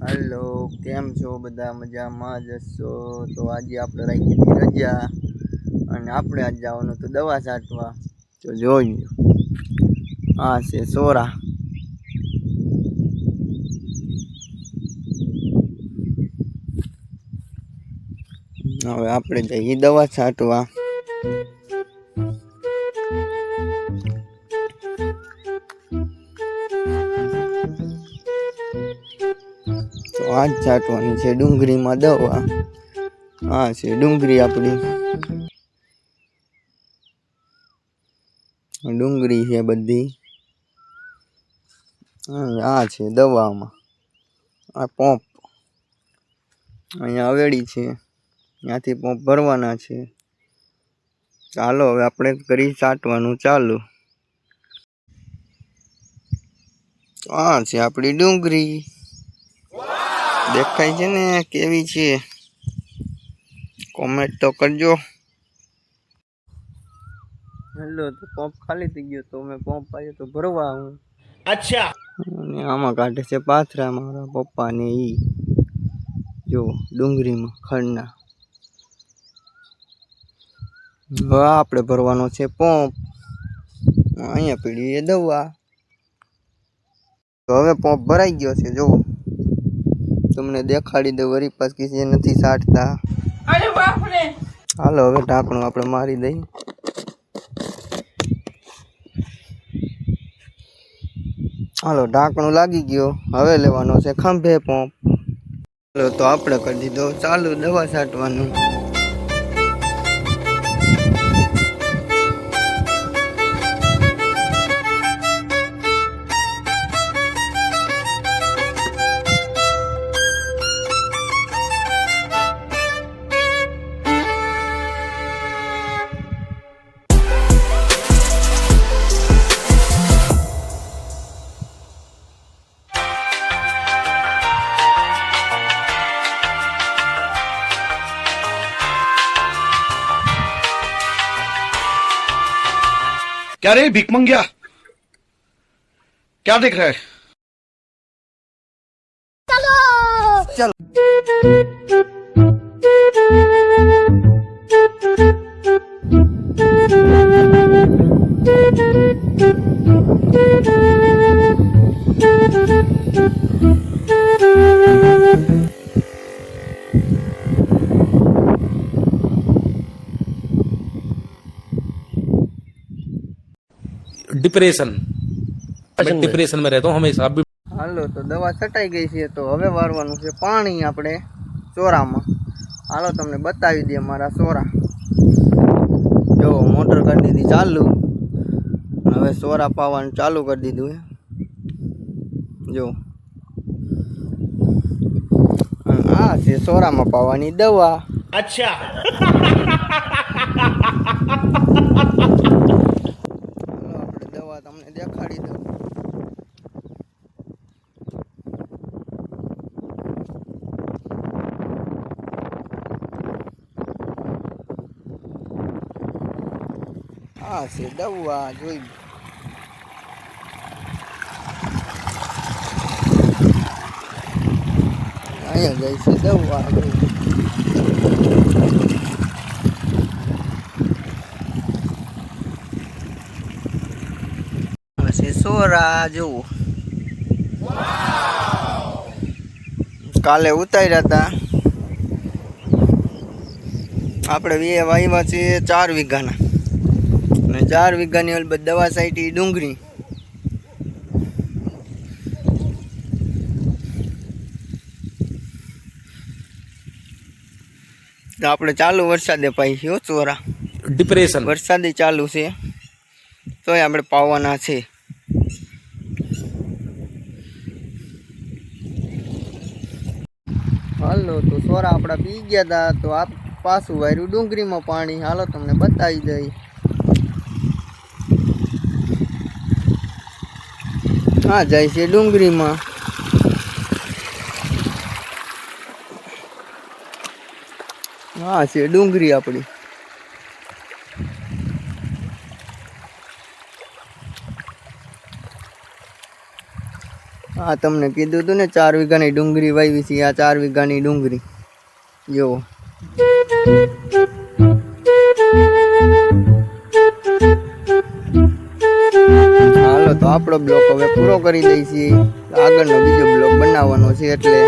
Hello केम छो बधा मजामां ज हशो। तो आज આપણે રાખી હતી રજા અને આપણે આજ જવાનું તો દવા છાંટવા। તો જોઈ આ છે સોરા। હવે આપણે જઈએ દવા છાંટવા। તો આજ છાંટવાની છે ડુંગળીમાં દવા। આ છે ડુંગળી આપણી, ડુંગળી છે બધી। આ છે દવામાં આ પંપ અહીંયા આવેલી છે, ત્યાંથી પંપ ભરવાના છે। ચાલો હવે આપણે કરી છાંટવાનું ચાલુ। આ છે આપણી ડુંગળી, દેખાય છે ને કેવી છે? કોમેન્ટ તો કરજો। હેલો, તો પંપ ખાલી થઈ ગયો તો મેં પંપ આવ્યો તો ભરવા હું। અચ્છા, અને આમાં કાઢે છે પાથરા મારા પપ્પા ને ઈ જો ડુંગળીમાં ખડના। હવે આપણે ભરવાનો છે પંપ, અહીંયા પીડી છે દવા। તો હવે પંપ ભરાઈ ગયો છે, જો તમને દેખાડી દઉં વરી પાછી જે નથી છાંટતા। અરે બાપ રે! હાલો હવે ઢાંકણું આપણે મારી દઈએ। હાલો ઢાંકણું લાગી ગયો, હવે લેવાનો છે ખંભે પંપ। હાલો તો આપણે કરી દીધો ચાલુ દવા છાંટવાનું। क्या रे भीख मंगिया, क्या देख रहा है? चलो डिप्रेशन में रहता हूँ हमेशा। હાલો તો દવા છટાઈ ગઈ છે, તો હવે વારવાનું છે પાણી આપણે સોરામાં। હાલો તમને બતાવી દઈએ મારા સોરા। જો મોટર કરી દીધી ચાલુ, હવે સોરા પાવાનું ચાલુ કરી દીધું છે। જો આ છે સોરામાં પાવાની દવા। अच्छा, આપણે દવા તમને દેખાડી દઉં। આ છે દવા, જોઈ અહીંયા જાય છે દવા। પછી સોરા જુઓ કાલે ઉતાર્યા હતા આપણે, વાવ્યા છે 4 વીઘાના, અને 4 વીઘાની અલબત્ત દવા છાંટી ડુંગળી। તો આપણે ચાલુ વરસાદે પાઈ છે ચોરા, डिप्रेशन વરસાદે ચાલુ છે તોય આપણે પાવાના છે। હાલો તો સોરા આપણા પી ગયા હતા, તો આ પાછું વાર્યું ડુંગળીમાં પાણી। હાલો તમને બતાવી દઈ। હા જાય છે ડુંગળીમાં। હા છે ડુંગળી આપણી। આ તમને કીધું હતું ને 4 વીઘાની ડુંગળી વાવી છે. આ 4 વીઘાની ડુંગળી જુઓ. હાલો તો આપણો બ્લોક હવે પૂરો કરી દઈ છીએ. આગળનો બીજો બ્લોક બનાવવાનો છે એટલે